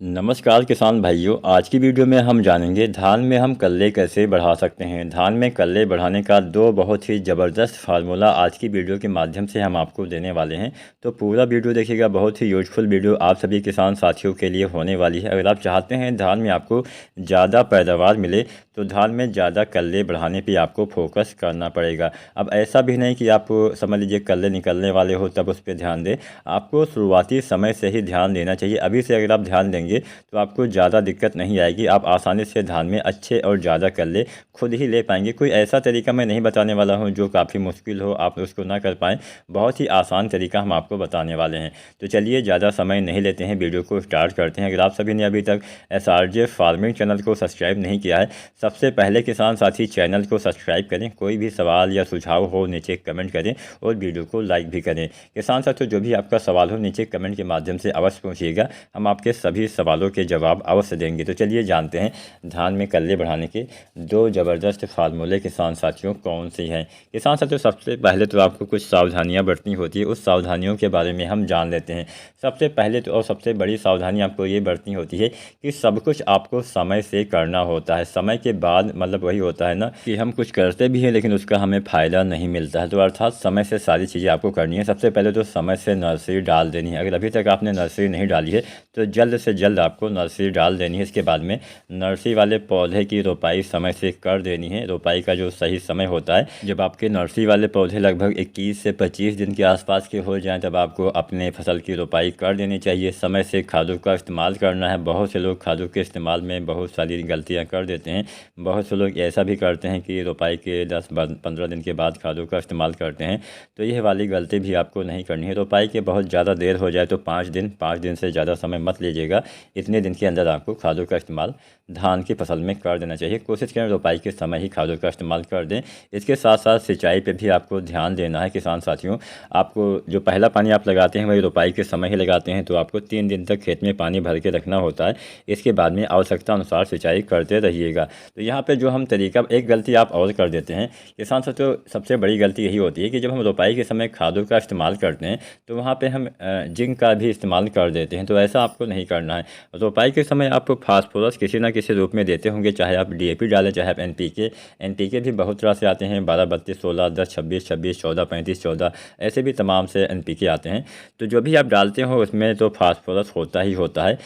नमस्कार किसान भाइयों। आज की वीडियो में हम जानेंगे धान में हम कल्ले कैसे बढ़ा सकते हैं। धान में कल्ले बढ़ाने का दो बहुत ही ज़बरदस्त फार्मूला आज की वीडियो के माध्यम से हम आपको देने वाले हैं। तो पूरा वीडियो देखिएगा, बहुत ही यूजफुल वीडियो आप सभी किसान साथियों के लिए होने वाली है। अगर आप चाहते हैं धान में आपको ज़्यादा पैदावार मिले तो धान में ज़्यादा कल्ले बढ़ाने पर आपको फोकस करना पड़ेगा। अब ऐसा भी नहीं कि आप समझ लीजिए कल्ले निकलने वाले हो तब उस पर ध्यान दें। आपको शुरुआती समय से ही ध्यान देना चाहिए। अभी से अगर आप ध्यान देंगे तो आपको ज़्यादा दिक्कत नहीं आएगी। आप आसानी से धान में अच्छे और ज़्यादा कल्ले खुद ही ले पाएंगे। कोई ऐसा तरीका मैं नहीं बताने वाला हूं जो काफ़ी मुश्किल हो, आप उसको ना कर पाएँ। बहुत ही आसान तरीका हम आपको बताने वाले हैं। तो चलिए ज़्यादा समय नहीं लेते हैं, वीडियो को स्टार्ट करते हैं। अगर आप सभी ने अभी तक SRJ फार्मिंग चैनल को सब्सक्राइब नहीं किया है, सबसे पहले किसान साथी चैनल को सब्सक्राइब करें। कोई भी सवाल या सुझाव हो नीचे कमेंट करें और वीडियो को लाइक भी करें। किसान साथियों, जो भी आपका सवाल हो नीचे कमेंट के माध्यम से अवश्य पूछिएगा, हम आपके सभी सवालों के जवाब अवश्य देंगे। तो चलिए जानते हैं धान में कल्ले बढ़ाने के दो ज़बरदस्त फार्मूले किसान साथियों कौन सी हैं। किसान साथियों, सबसे पहले तो आपको कुछ सावधानियां बरतनी होती है। उस सावधानियों के बारे में हम जान लेते हैं। सबसे पहले तो और सबसे बड़ी सावधानी आपको ये बरतनी होती है कि सब कुछ आपको समय से करना होता है। समय के बाद मतलब वही होता है ना कि हम कुछ करते भी हैं लेकिन उसका हमें फ़ायदा नहीं मिलता है। तो अर्थात समय से सारी चीज़ें आपको करनी है। सबसे पहले तो समय से नर्सरी डाल देनी है। अगर अभी तक आपने नर्सरी नहीं डाली है तो जल्द से जल्द आपको नर्सरी डाल देनी है। इसके बाद में नर्सरी वाले पौधे की रोपाई समय से कर देनी है। रोपाई का जो सही समय होता है, जब आपके नर्सरी वाले पौधे लगभग 21 से 25 दिन के आसपास के हो जाएं, तब आपको अपने फसल की रोपाई कर देनी चाहिए। समय से खादों का इस्तेमाल करना है। बहुत से लोग खादों के इस्तेमाल में बहुत सारी गलतियां कर देते हैं। बहुत से लोग ऐसा भी करते हैं कि रोपाई के 10-15 दिन के बाद खादों का इस्तेमाल करते हैं। तो यह वाली गलती भी आपको नहीं करनी है। रोपाई के बहुत ज़्यादा देर हो जाए तो 5 दिन से ज़्यादा समय मत लीजिएगा। इतने दिन के अंदर आपको खादों का इस्तेमाल धान की फसल में कर देना चाहिए। कोशिश करें रोपाई के समय ही खादों का इस्तेमाल कर दें। इसके साथ साथ सिंचाई पे भी आपको ध्यान देना है किसान साथियों। आपको जो पहला पानी आप लगाते हैं वही रोपाई के समय ही लगाते हैं, तो आपको 3 दिन तक खेत में पानी भर के रखना होता है। इसके बाद में आवश्यकता अनुसार सिंचाई करते रहिएगा। तो यहाँ पर जो हम तरीका, एक गलती आप और कर देते हैं किसान साथियों, सबसे बड़ी गलती यही होती है कि जब हम रोपाई के समय खादों का इस्तेमाल करते हैं तो वहाँ पर हम जिंक का भी इस्तेमाल कर देते हैं। तो ऐसा आपको नहीं करना है। रोपाई के समय आप फास्फोरस किसी न किसी रूप में देते होंगे, चाहे आप DAP डालें चाहे आप NPK भी बहुत तरह से आते हैं। 12 32 16 10 26 26 14 35 14 ऐसे भी तमाम से NPK आते हैं। तो जो भी आप डालते हो उसमें तो फास्फोरस होता ही होता है,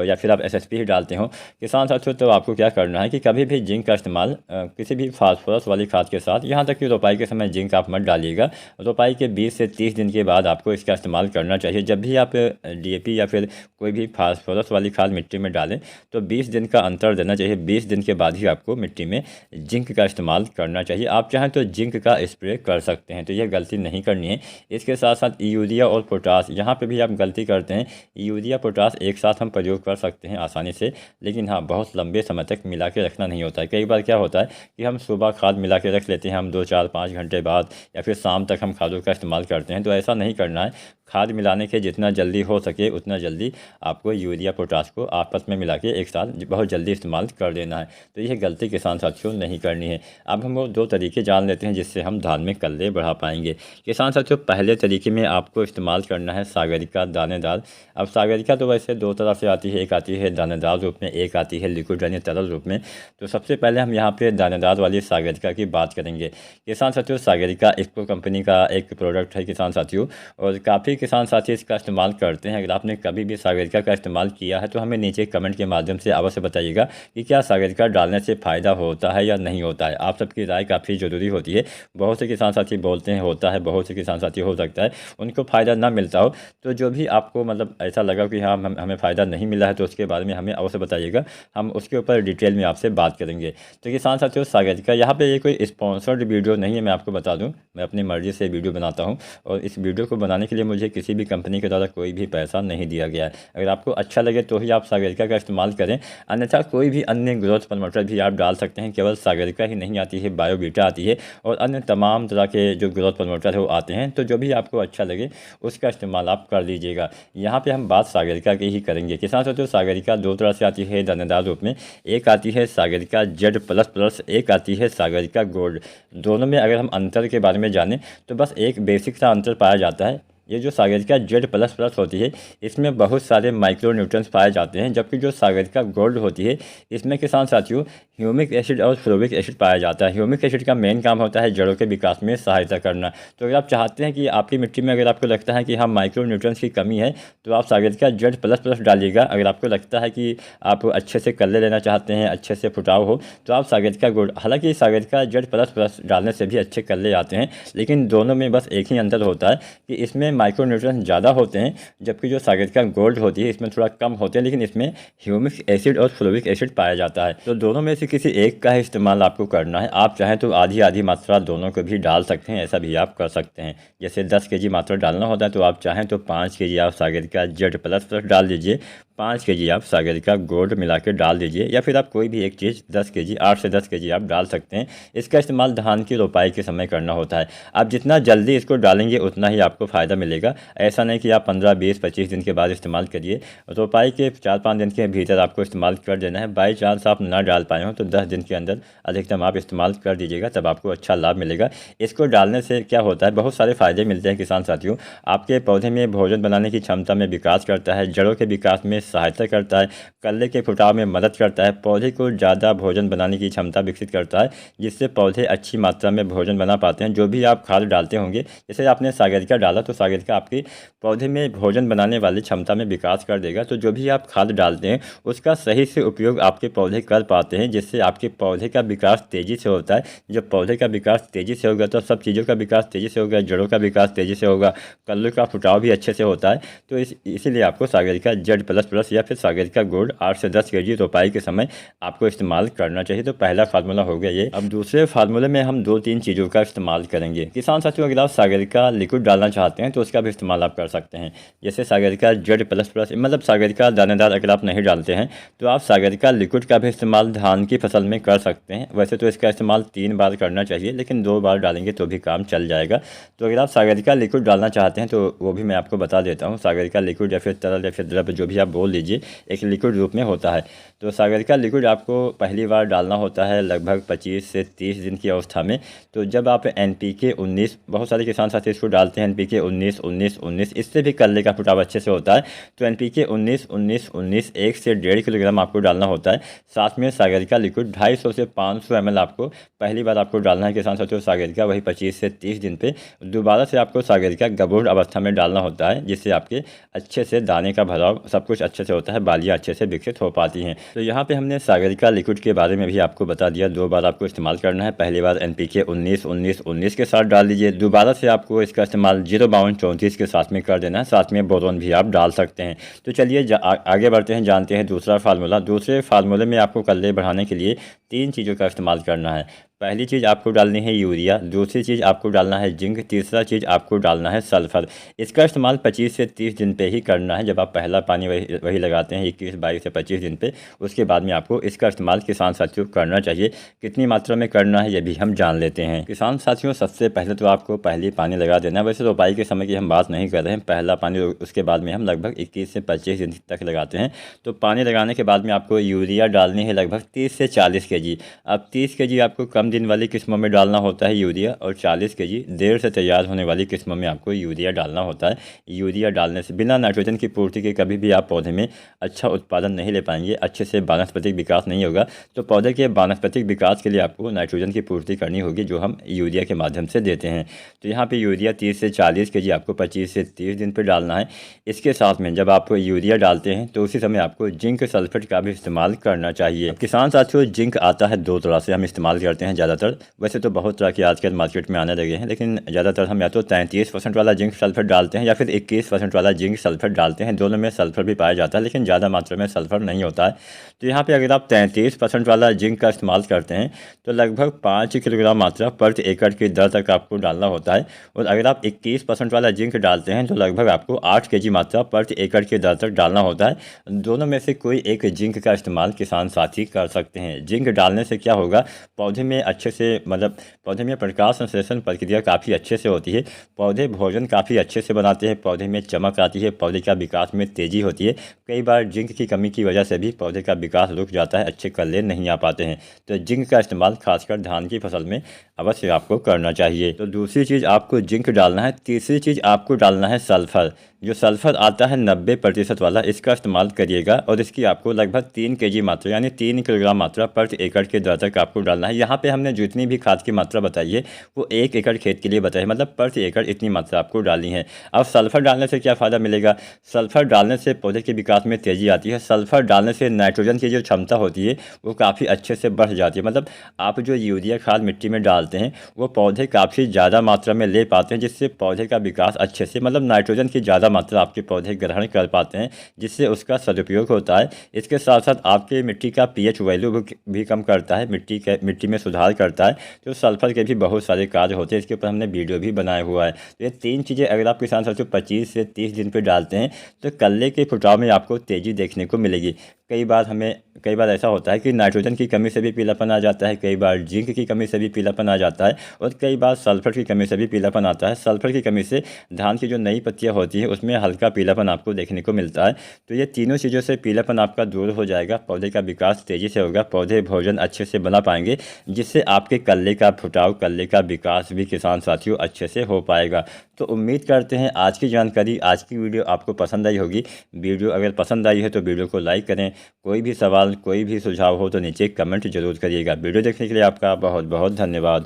या फिर आप SSP ही डालते हो किसान साथियों, तो आपको क्या करना है कि कभी भी जिंक का इस्तेमाल किसी भी फास्फोरस वाली खाद के साथ, यहाँ तक कि रोपाई के समय जिंक आप मत डालिएगा। रोपाई के 20 से 30 दिन के बाद आपको इसका इस्तेमाल करना चाहिए। जब भी आप DAP या फिर कोई भी फास्फोरस वाली खाद मिट्टी में डालें तो 20 दिन का अंतर देना चाहिए। 20 दिन के बाद ही आपको मिट्टी में जिंक का इस्तेमाल करना चाहिए। आप चाहें तो जिंक का स्प्रे कर सकते हैं, तो यह गलती नहीं करनी है। इसके साथ साथ यूरिया और पोटास, यहाँ पे भी आप गलती करते हैं। यूरिया पोटास एक साथ हम प्रयोग कर सकते हैं आसानी से, लेकिन हाँ बहुत लंबे समय तक मिला के रखना नहीं होता है। कई बार क्या होता है कि हम सुबह खाद मिला के रख लेते हैं, हम 2 4 5 घंटे बाद या फिर शाम तक हम खादों का इस्तेमाल करते हैं। तो ऐसा नहीं करना है। खाद मिलाने के जितना जल्दी हो सके उतना जल्दी आपको यूरिया पोटास को आपस में मिला के एक साथ बहुत जल्दी इस्तेमाल कर देना है। तो यह गलती किसान साथियों नहीं करनी है। अब हम वो 2 तरीके जान लेते हैं जिससे हम धान में कल्ले बढ़ा पाएंगे। किसान साथियों, पहले तरीके में आपको इस्तेमाल करना है सागरिका दानेदार। अब सागरिका तो वैसे 2 तरह से आती है, एक आती है दानेदार रूप में, एक आती है लिक्विड यानी तरल रूप में। तो सबसे पहले हम यहाँ पे दानेदार वाली सागरिका की बात करेंगे। किसान साथियों, सागरिका इफ्को कंपनी का एक प्रोडक्ट है किसान साथियों, और काफ़ी किसान साथी इसका इस्तेमाल करते हैं। अगर आपने कभी भी सागरिका का इस्तेमाल किया है तो हमें नीचे कमेंट के माध्यम से अवश्य बताइएगा कि क्या सागरिका डालने से फ़ायदा होता है या नहीं होता है। आप सबकी राय काफ़ी ज़रूरी होती है। बहुत से किसान साथी बोलते हैं होता है, बहुत से किसान साथी हो सकता है उनको फ़ायदा ना मिलता हो। तो जो भी आपको मतलब ऐसा लगा कि हाँ हमें फ़ायदा नहीं मिला है तो उसके बारे में हमें अवश्य बताइएगा, हम उसके ऊपर डिटेल में आपसे बात करेंगे। तो किसान साथियों, सागरिका यहाँ पर ये कोई स्पॉन्सर्ड वीडियो नहीं है, मैं आपको बता दूँ। मैं अपनी मर्ज़ी से वीडियो बनाता हूँ और इस वीडियो को बनाने के लिए मुझे किसी भी कंपनी के द्वारा कोई भी पैसा नहीं दिया गया है। अगर आपको अच्छा लगे तो ही आप सागरिका का इस्तेमाल करें, अन्यथा कोई भी अन्य ग्रोथ प्रमोटर भी आप डाल सकते हैं। केवल सागरिका ही नहीं आती है, बायोवीटा आती है और अन्य तमाम तरह के जो ग्रोथ प्रमोटर है वो आते हैं। तो जो भी आपको अच्छा लगे उसका इस्तेमाल आप कर लीजिएगा। यहाँ पर हम बात सागरिका की ही करेंगे। किसान साथियों, सागरिका 2 तरह से आती है दानेदार रूप में। एक आती है सागरिका Z++, एक आती है सागरिका गोल्ड। दोनों में अगर हम अंतर के बारे में जानें तो बस एक बेसिक सा अंतर पाया जाता है। ये जो सागरिका Z++ होती है इसमें बहुत सारे माइक्रो न्यूट्रंस पाए जाते हैं, जबकि जो सागरिका गोल्ड होती है इसमें किसान साथियों ह्यूमिक एसिड और फ्लोरिक एसिड पाया जाता है। ह्यूमिक एसिड का मेन काम होता है जड़ों के विकास में सहायता करना। तो अगर आप चाहते हैं कि आपकी मिट्टी में अगर आपको लगता है कि हाँ माइक्रो न्यूट्रंस की कमी है तो आप सागरिका Z++ डालिएगा। अगर आपको लगता है कि आप अच्छे से कल्ले लेना चाहते हैं, अच्छे से फुटाव हो, तो आप सागरिका गोल्ड, हालांकि सागरिका Z++ डालने से भी अच्छे कल्ले आते हैं, लेकिन दोनों में बस एक ही अंतर होता है कि इसमें माइक्रो न्यूट्रंस ज़्यादा होते हैं, जबकि जो सागरिका गोल्ड होती है इसमें थोड़ा कम होते हैं, लेकिन इसमें ह्यूमिक एसिड और फ्लोरिक एसिड पाया जाता है। तो दोनों में से किसी एक का इस्तेमाल आपको करना है। आप चाहें तो आधी आधी मात्रा दोनों को भी डाल सकते हैं, ऐसा भी आप कर सकते हैं। जैसे 10 kg मात्रा डालना होता है तो आप चाहें तो 5 kg आप सागरिका Z++ डाल दीजिए, 5 kg आप सागरिका गोल्ड मिला के डाल दीजिए, या फिर आप कोई भी एक चीज़ 10 kg 8 से 10 kg आप डाल सकते हैं। इसका इस्तेमाल धान की रोपाई के समय करना होता है। आप जितना जल्दी इसको डालेंगे उतना ही आपको फ़ायदा मिलेगा। ऐसा नहीं कि आप 15, 20, 25 दिन के बाद इस्तेमाल करिए। रोपाई के 4-5 दिन के भीतर आपको इस्तेमाल कर देना है। बाई चांस आप ना डाल पाए हो तो 10 दिन के अंदर अधिकतम आप इस्तेमाल कर दीजिएगा, तब आपको अच्छा लाभ मिलेगा। इसको डालने से क्या होता है, बहुत सारे फ़ायदे मिलते हैं किसान साथियों। आपके पौधे में भोजन बनाने की क्षमता में विकास करता है, जड़ों के विकास में सहायता करता है, कल्ले के फुटाव में मदद करता है, पौधे को ज़्यादा भोजन बनाने की क्षमता विकसित करता है, जिससे पौधे अच्छी मात्रा में भोजन बना पाते हैं। जो भी आप खाद डालते होंगे, जैसे आपने सागरिका डाला तो सागरिका आपके पौधे में भोजन बनाने वाली क्षमता में विकास कर देगा। तो जो भी आप खाद डालते हैं उसका सही से उपयोग आपके पौधे कर पाते हैं, जिससे आपके पौधे का विकास तेज़ी से होता है। जब पौधे का विकास तेज़ी से होगा तो सब चीज़ों का विकास तेज़ी से होगा, जड़ों का विकास तेज़ी से होगा, कल्ले का फुटाव भी अच्छे से होता है। तो इसीलिए आपको सागरिका Z++ या फिर सागरिका गोल्ड 8 से 10 kg रोपाई के समय आपको इस्तेमाल करना चाहिए। तो पहला फार्मूला हो गया ये। अब दूसरे फार्मूले में हम 2-3 चीज़ों का इस्तेमाल करेंगे। किसान साथियों, अगर आप सागरिका लिक्विड डालना चाहते हैं तो उसका भी इस्तेमाल आप कर सकते हैं। जैसे सागरिका Z++, मतलब सागरिका दानेदार अगर आप नहीं डालते हैं तो आप सागरिका लिक्विड का भी इस्तेमाल धान की फसल में कर सकते हैं। वैसे तो इसका इस्तेमाल 3 बार करना चाहिए, लेकिन 2 बार डालेंगे तो भी काम चल जाएगा। तो अगर आप सागरिका लिक्विड डालना चाहते हैं तो वो भी मैं आपको बता देता हूँ। सागरिका लिक्विड या फिर तरल या फिर द्रव, जो भी आप बोल लीजिए, एक लिक्विड रूप में होता है। तो सागरिका लिक्विड आपको पहली बार डालना होता है लगभग 25 से 30 दिन की अवस्था में। तो जब आप NPK 19, बहुत सारे किसान साथी इसको डालते हैं NPK 19 19 19, इससे भी कल्ले का फुटाव अच्छे से होता है। तो NPK 19 19 19 1 से 1.5 किलोग्राम आपको डालना होता है। साथ में सागरिका लिक्विड 250 से 500 ml आपको पहली बार आपको डालना है किसान साथियों। सागरिका वही 25 से 30 दिन पे दोबारा से आपको सागरिका गबोड़ अवस्था में डालना होता है, जिससे आपके अच्छे से दाने का भराव सब कुछ अच्छे से होता है, बालियाँ अच्छे से विकसित हो पाती हैं। तो यहाँ पे हमने सागरिका लिक्विड के बारे में भी आपको बता दिया। 2 बार आपको इस्तेमाल करना है। पहली बार NPK 19 19 19 के साथ डाल दीजिए। दोबारा से आपको इसका इस्तेमाल 052 34 के साथ में कर देना है। साथ में बोरोन भी आप डाल सकते हैं। तो चलिए आगे बढ़ते हैं, जानते हैं दूसरा फार्मूला। दूसरे फार्मूले में आपको कल्ले बढ़ाने के लिए 3 चीज़ों का इस्तेमाल करना है। पहली चीज़ आपको डालनी है यूरिया, दूसरी चीज़ आपको डालना है जिंक, तीसरा चीज़ आपको डालना है सल्फर। इसका इस्तेमाल 25 से 30 दिन पे ही करना है। जब आप पहला पानी वही लगाते हैं 21, 22 से 25 दिन पे, उसके बाद में आपको इसका इस्तेमाल किसान साथियों करना चाहिए। कितनी मात्रा में करना है ये भी हम जान लेते हैं। किसान साथियों, सबसे पहले तो आपको पहली पानी लगा देना है। वैसे रोपाई के समय की हम बात नहीं कर रहे हैं, पहला पानी, उसके बाद में हम लगभग 21 से 25 दिन तक लगाते हैं। तो पानी लगाने के बाद में आपको यूरिया डालनी है लगभग 30 से 40 kg। अब 30 kg आपको कम दिन वाली किस्मों में डालना होता है यूरिया, और 40 kg देर से तैयार होने वाली किस्मों में आपको यूरिया डालना होता है। यूरिया डालने से बिना नाइट्रोजन की पूर्ति के कभी भी आप पौधे में अच्छा उत्पादन नहीं ले पाएंगे, अच्छे से वानस्पतिक विकास नहीं होगा। तो पौधे के वानस्पतिक विकास के लिए आपको नाइट्रोजन की पूर्ति करनी होगी, जो हम यूरिया के माध्यम से देते हैं। तो यहाँ पर यूरिया 30 से 40 kg आपको 25 से 30 दिन पर डालना है। इसके साथ में जब आप यूरिया डालते हैं तो उसी समय आपको जिंक सल्फेट का भी इस्तेमाल करना चाहिए। किसान साथियों, जिंक आता है 2 तरह से, हम इस्तेमाल करते हैं ज़्यादातर। वैसे तो बहुत तरह के आजकल मार्केट में आने लगे हैं, लेकिन ज़्यादातर हम या तो 33% वाला जिंक सल्फेट डालते हैं या फिर 21% वाला जिंक सल्फेट डालते हैं। दोनों में सल्फर भी पाया जाता है, लेकिन ज़्यादा मात्रा में सल्फर नहीं होता है। तो यहाँ पे अगर आप 33% वाला जिंक का इस्तेमाल करते हैं तो लगभग 5 किलोग्राम मात्रा प्रति एकड़ की दर तक आपको डालना होता है। और अगर आप 21% वाला जिंक डालते हैं तो लगभग आपको 8 kg मात्रा प्रति एकड़ की दर तक डालना होता है। दोनों में से कोई एक जिंक का इस्तेमाल किसान साथी कर सकते हैं। जिंक डालने से क्या होगा, पौधे में अच्छे से मतलब पौधे में प्रकाश संश्लेषण प्रक्रिया काफ़ी अच्छे से होती है। पौधे भोजन काफ़ी अच्छे से बनाते हैं, पौधे में चमक आती है, पौधे का विकास में तेज़ी होती है। कई बार जिंक की कमी की वजह से भी पौधे का विकास रुक जाता है, अच्छे कल्ले नहीं आ पाते हैं। तो जिंक का इस्तेमाल खासकर धान की फसल में अवश्य आपको करना चाहिए। तो दूसरी चीज़ आपको जिंक डालना है। तीसरी चीज़ आपको डालना है सल्फर। जो सल्फर आता है 90% वाला, इसका इस्तेमाल करिएगा और इसकी आपको लगभग 3 kg मात्रा यानी 3 किलोग्राम मात्रा प्रति एकड़ के दर तक आपको डालना है। यहाँ पे हमने जितनी भी खाद की मात्रा बताई है वो 1 एकड़ खेत के लिए बताई है, मतलब प्रति एकड़ इतनी मात्रा आपको डालनी है। अब सल्फर डालने से क्या फ़ायदा मिलेगा? सल्फर डालने से पौधे के विकास में तेज़ी आती है। सल्फर डालने से नाइट्रोजन की जो क्षमता होती है वो काफ़ी अच्छे से बढ़ जाती है। मतलब आप जो यूरिया खाद मिट्टी में डालते हैं वो पौधे काफ़ी ज़्यादा मात्रा में ले पाते हैं, जिससे पौधे का विकास अच्छे से मतलब नाइट्रोजन की ज़्यादा मात्रा आपके पौधे ग्रहण कर पाते हैं, जिससे उसका सदुपयोग होता है। इसके साथ साथ आपके मिट्टी का पीएच वैल्यू भी कम करता है, मिट्टी में सुधार करता है। तो सल्फर के भी बहुत सारे कार्य होते हैं, इसके ऊपर हमने वीडियो भी बनाया हुआ है। तो ये 3 चीज़ें अगर आप किसान साथियों 25 से 30 दिन पर डालते हैं तो कल्ले के फुटाव में आपको तेज़ी देखने को मिलेगी। कई बार ऐसा होता है कि नाइट्रोजन की कमी से भी पीलापन आ जाता है, कई बार जिंक की कमी से भी पीलापन आ जाता है और कई बार सल्फर की कमी से भी पीलापन आता है। सल्फर की कमी से धान की जो नई पत्तियां होती हैं उसमें हल्का पीलापन आपको देखने को मिलता है। तो ये तीनों चीज़ों से पीलापन आपका दूर हो जाएगा, पौधे का विकास तेज़ी से होगा, पौधे भोजन अच्छे से बना पाएंगे, जिससे आपके कल्ले का फुटाव, कल्ले का विकास भी किसान साथियों अच्छे से हो पाएगा। तो उम्मीद करते हैं आज की जानकारी, आज की वीडियो आपको पसंद आई होगी। वीडियो अगर पसंद आई है तो वीडियो को लाइक करें। कोई भी सवाल, कोई भी सुझाव हो तो नीचे कमेंट जरूर करिएगा। वीडियो देखने के लिए आपका बहुत बहुत धन्यवाद।